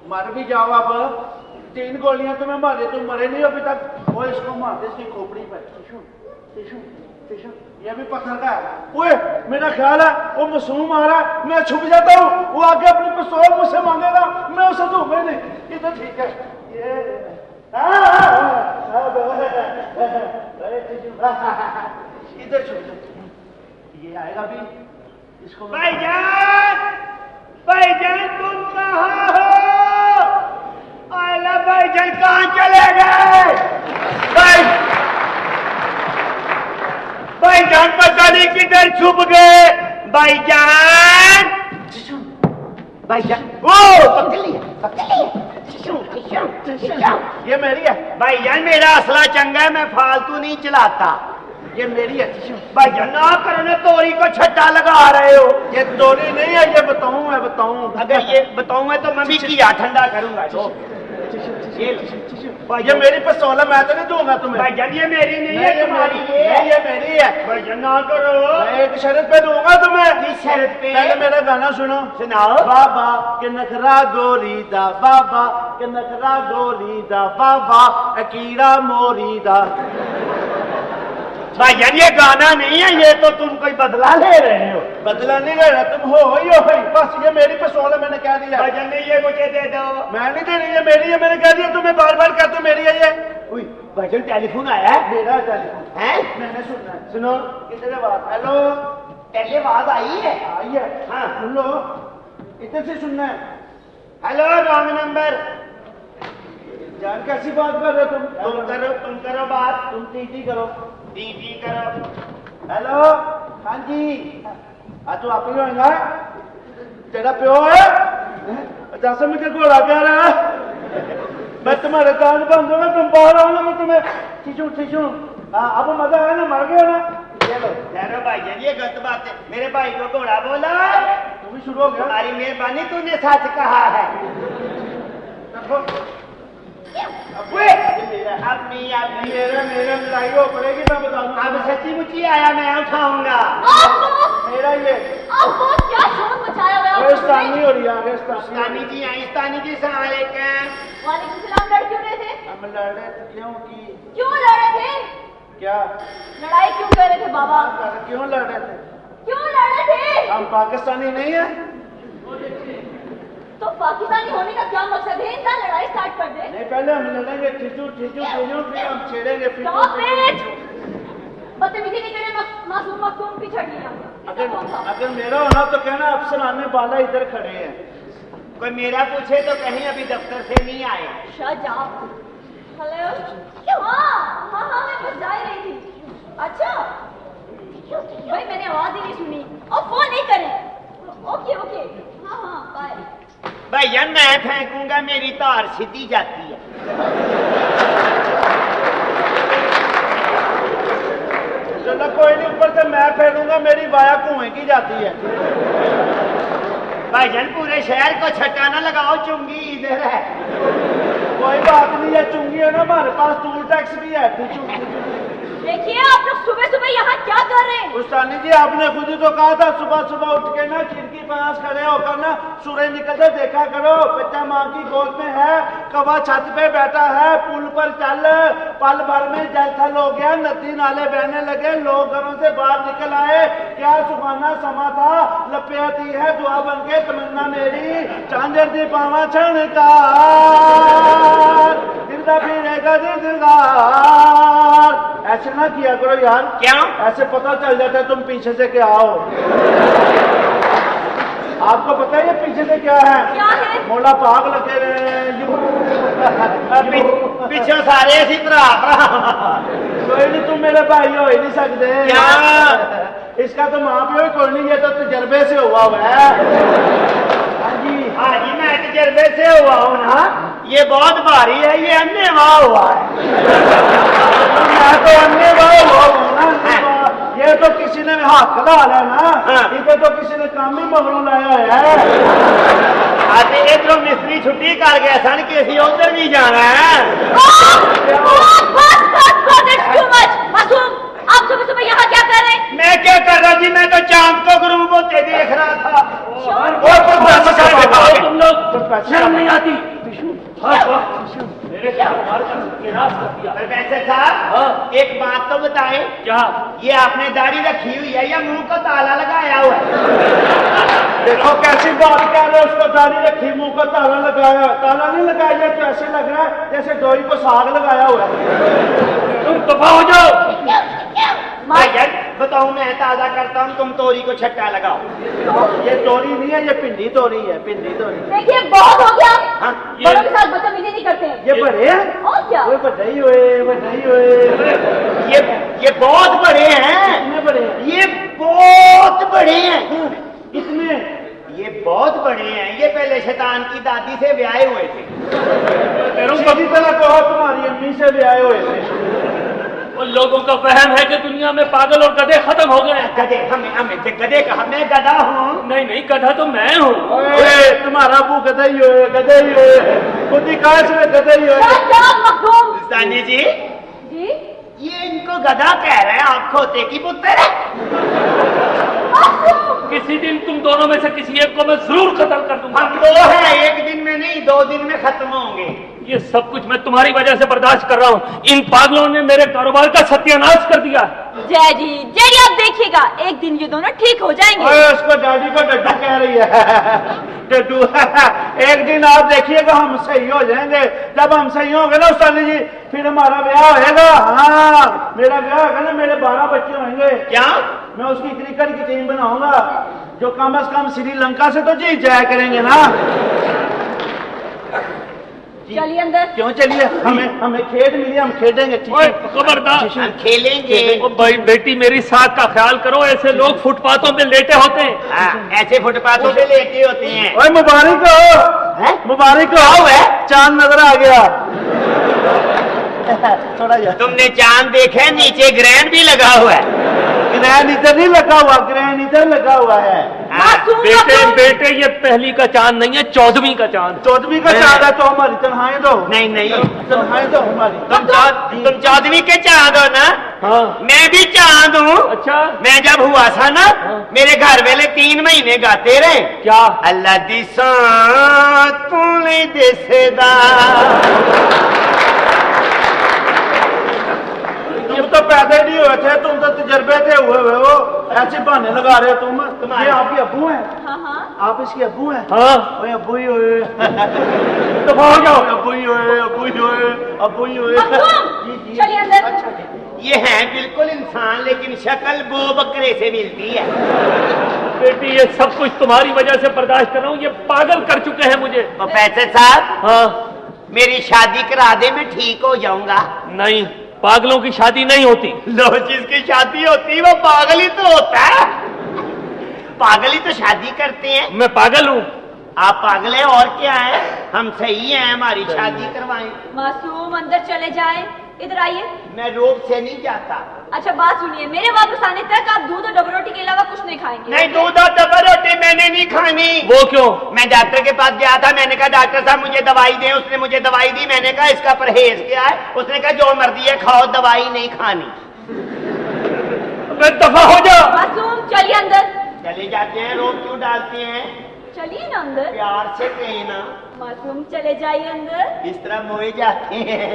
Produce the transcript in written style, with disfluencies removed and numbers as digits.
मर भी जाओ अब, 3 गोलियां तुम्हें मारे, तुम मरे नहीं अभी तक। वो इसको मारते इसकी खोपड़ी पर। ये भी पत्थर का है। ओए मेरा ख्याल है वो मासूम आ रहा है, मैं छुप जाता हूँ, वो आगे अपनी पिस्तौल मुझसे मांगेगा, मैं उसे दूंगा नहीं। ये तो ठीक है। ये इधर छुप जा, ये आएगा भी इसको। भाईजान तुम कहाँ हो? आला भाईजान कहाँ चले गए? भाईजान पता नहीं किधर छुप गए। भाईजान ओ ये मेरी है भाईजान, मेरा असला चंगा है, मैं फालतू नहीं चलाता। ये मेरी है। भाईजान ना करो ना, तोरी को छट्टा लगा रहे हो। ये तोरी नहीं है, ये बताऊं मैं बताऊं। अगर ये बताऊं मैं तो मम्मी किया ठंडा करूंगा। ये मेरी पिस्तौल है, मैं तो नहीं दूंगा तुम्हें। भाईजान ये मेरी नहीं है, तुम्हारी ये मेरी है। भाईजान ना करो। मैं एक शर्त पे दूंगा तुम्हें। किस शर्त पे? पहले मेरा गाना सुनो। सुनाओ। बाबा के नखरा गोरी दा, बाबा के नखरा गोरी दा, बाबा अकीड़ा मोरी दा। भाईजान ये गाना नहीं है, ये तो तुम कोई बदला ले रहे हो। बदला नहीं ले रहा, तुम हो ही हो भाई। बस ये मेरी पिस्तौल है, मैंने कह दिया। भाईजान ने ये मुझे दे दो। मैं नहीं दे रही, ये मेरी है, मैंने कह दिया। तुम्हें बार बार कहते मेरी है ये। भाईजान टेलीफोन आया है। मेरा टेलीफोन है, मैंने सुनना है। सुनो। किधर है बात? हेलो, पहले आवाज आई है। आई है? हाँ सुन लो, इधर से सुनना है। Hello, wrong number. जान कैसी बात कर रहे हो तुम करो बात। तुम टीटी करो। टीटी करो। हेलो, हाँ जी। आज तो आप ही होगा, तेरा प्यो है। जैसे मुझे घोड़ा कह रहा है, मैं तुम्हारे कान बंद होगा, तुम बाहर आओ ना, मैं तुम्हें ठीसू। हाँ, अब मजा आया ना, मर गया ना। चलो ठहरो भाईजान, ये गलत बात है। मेरे भाई को घोड़ा बोला, तुम भी शुरू हो गया। तुम्हारी मेहरबानी, तूने सच कहा है। मेरे लड़ाई हो पड़ेगी, मैं बताऊंगा। अब सच्ची मुच्ची आया, मैं उठाऊंगा। मेरा ये क्या शोर मचाया हुआ है? रेगिस्तानी हो रही है, इस्तानी जी आई, इस्तानी जी सलाम अलैकुम। वालेकुम सलाम। लड़ क्यों रहे थे? हम लड़ रहे थे क्योंकि क्यों लड़ रहे थे? क्या लड़ाई क्यों कर रहे थे बाबा? क्यों लड़ रहे थे? क्यों लड़ रहे थे? हम पाकिस्तानी नहीं है। तो पाकिस्तानी होने का क्या मकसद है? इंसान लड़ाई स्टार्ट कर दे। नहीं, पहले हम लड़ेंगे ठीसू, फिर हम छेड़ेंगे, फिर बदतमीजी नहीं करे, मासूम मासूम पिछड़ गया। अगर मेरा होना तो कहना अफसराने वाला इधर खड़े हैं। कोई मेरा पूछे तो कहीं अभी दफ्तर से नहीं आए। Shut up. हेलो। हाँ, मैं बस जा ही रही थी। अच्छा भाई, मैंने आवाज ही नहीं सुनी। और फोन नहीं करें। ओके हाँ बाय। भैया मैं फेंकूंगा, मेरी तार सीधी जाती है। चलो कोई नहीं, ऊपर से मैं फेंकूंगा, मेरी वाया कुएं की जाती है। भाईजान पूरे शहर को छट्टा ना लगाओ, चुंगी इधर है। कोई बात नहीं है, चुंगी है ना, हमारे पास टूल टैक्स भी है। देखिए आप लोग सुबह सुबह यहाँ क्या कर रहे हैं? उस्तानी जी, आपने खुद ही तो कहा था सुबह सुबह उठ के ना खिड़की पास खड़े होकर ना सूरज निकलते देखा करो। बच्चा माँ की गोद में है, कौवा छत पे बैठा है, पुल पर चल, पल भर में जल थल हो गया, नदी नाले बहने लगे, लोग घरों से बाहर निकल आए। क्या सुहाना समा था, लपेटी है दुआ बन के तमन्ना मेरी, चांदर दी पावा छण का दिलदा फिरेगा दिलदार। ऐसे ना किया करो यार। क्यों? ऐसे पता चल जाता है तुम पीछे से क्या हो। आपको पता है ये पीछे से क्या है? क्या है? मोला पाग लगे रहे। पीछे सारे इसी तरह कोई नहीं, तुम मेरे भाई हो ही नहीं सकते। क्या? इसका तो माँ प्यो ही कोई नहीं, ये तो तजर्बे से हुआ है। हाँ जी मैं तजर्बे से हुआ हूँ ना। ये बहुत भारी है, ये अन्नेवाह हुआ है। मैं तो अन्नेवाह हुआ हूँ ना। ये तो किसी ने हाथ खड़ा लिया ना, इसे तो किसी ने काम ही मगरों लाया है। आज इधरों मिस्त्री छुट्टी कर गए सन कि असी उधर भी जाना है। बस, it's too much. मासूम आप सुबह सुबह यहाँ क्या कर रहे हैं? मैं क्या कर रहा जी, मैं तो चांद को गुरूब होते देख रहा था। तुम लोग शर्म नहीं आती? मेरे प्रोफेसर साहब एक बात तो बताएं, क्या? ये आपने दाढ़ी रखी हुई है या मुंह को ताला लगाया हुआ है? देखो कैसी बात कर रहे हो, उसको दाढ़ी रखी मुंह को ताला लगाया। ताला नहीं लगाया तो ऐसे लग रहा है जैसे डोरी को साग लगाया हुआ है। तुम दफा हो जाओ। यार बताओ, मैं ताजा करता हूँ, तुम तोरी को छट्टा लगाओ। ये तोरी नहीं है, ये पिंडी तोरी है, पिंडी तोरी। देखिए बहुत हो गया, हाँ, बड़ों के साथ बदतमीजी नहीं करते हैं। ये बड़े हैं, और क्या? वो बधाई हुए, बधाई हुए। ये बहुत बड़े हैं, कितने बड़े हैं? ये बहुत बड़े हैं, कितने? ये बहुत बड़े हैं। ये पहले शैतान की दादी से ब्याहे हुए थे। सीधी तरह कहो तुम्हारी अम्मी से भी आए हुए थे। उन लोगों का वहम है कि दुनिया में पागल और गधे खत्म हो गए। गधे हमें गधे कहा, मैं गधा हूँ। नहीं गधा तो मैं हूँ। ओए, तुम्हारा अबू गधा ही हुए, गधे ही हुए, खुद ही कहा से गधे ही हुए। मखदूम सानी जी, जी, ये इनको गधा कह रहे हैं, आप खोते की पुत्र है। किसी दिन तुम दोनों में से किसी एक को मैं जरूर कत्ल कर दूंगा। हम दो हैं, एक दिन में नहीं, 2 दिन में खत्म होंगे। ये सब कुछ मैं तुम्हारी वजह से बर्दाश्त कर रहा हूँ। इन पागलों ने मेरे कारोबार का सत्यानाश कर दिया। जय जी आप देखिएगा, एक दिन ये दोनों ठीक हो जाएंगे। ओए, उसको डैडी को डड्डू कह रही है। डड्डू। एक दिन आप देखिएगा हम सही हो जाएंगे। जब हम सही होंगे ना उस्ताद जी, फिर हमारा ब्याह होएगा। हाँ, मेरा ब्याह होगा ना, मेरे 12 बच्चे होंगे। क्या? मैं उसकी क्रिकेट की टीम बनाऊंगा, जो कम से कम श्रीलंका से तो जीत जाया करेंगे ना। चलिए अंदर। क्यों चलिए, हमें खेत मिली, हम खेलेंगे। ओए, खबरदार। हम खेलेंगे। ओ भाई बेटी, मेरी साथ का ख्याल करो। ऐसे लोग फुटपाथों पे लेटे होते हैं। हाँ, ऐसे फुटपाथों पे लेटे होते हैं। ओए मुबारक हो, मुबारक हो। चांद नजर आ गया। थोड़ा जा। तुमने चांद देखा है? नीचे ग्रहण भी लगा हुआ है। ग्रहण इधर नहीं लगा हुआ, ग्रहण इधर लगा हुआ है। बेटे ये पहली का चांद नहीं है, 14वीं का चांद। 14वीं का चांद है तो हमारी तनहाई दो। नहीं तनहाई दो हमारी। तुम 14वीं के चांद हो ना? हाँ। मैं भी चांद हूँ। अच्छा। मैं जब हुआ था ना, मेरे घर वाले 3 महीने गाते रहे। क्या? अल्लाह दिसा तूने देसेदा। तुम तो पैदा ही नहीं हुए थे, तुम तो तजर्बे थे हुए हुए हो। ऐसे बहाने लगा रहे हो तुम। ये आपके अब्बू हैं? हाँ। आप इसके अब्बू हैं? हाँ। ओए अब्बू ही हुए। तो भाग जाओ। अब्बू ही हुए, अब्बू ही हुए, अब्बू ही हुए। मखदूम, चलिए अंदर। अच्छा। ये है बिल्कुल इंसान, लेकिन शक्ल बो बकरे से मिलती है। बेटी ये सब कुछ तुम्हारी वजह से बर्दाश्त कर रहा हूँ। ये पागल कर चुके हैं मुझे। प्रोफेसर साहब, हाँ। मेरी शादी करा दे, मैं ठीक हो जाऊंगा। नहीं, पागलों की शादी नहीं होती। लो, जिसकी शादी होती है वो पागल ही तो होता है। पागल ही तो शादी करते हैं। मैं पागल हूँ? आप पागल हैं और क्या है? हम सही हैं, हमारी शादी करवाएं। मासूम अंदर चले जाए। इधर आइए। मैं रोब से नहीं जाता। अच्छा बात सुनिए, मेरे वापस आने तक आप दूध और डबल रोटी के अलावा कुछ नहीं खाएंगे। नहीं, दूध और डबल रोटी मैंने नहीं खानी। वो क्यों? मैं डॉक्टर के पास गया था, मैंने कहा डॉक्टर साहब मुझे दवाई दें। उसने मुझे दवाई दी, मैंने कहा इसका परहेज क्या है? उसने कहा जो मर्जी है खाओ, दवाई नहीं खानी। दफा हो जा। मासूम चलिए अंदर। चले जाते हैं, रोब क्यों डालते हैं? चलिए ना अंदर। प्यार से कहना, मासूम चले जाइए अंदर। इस तरह मोए जाते हैं।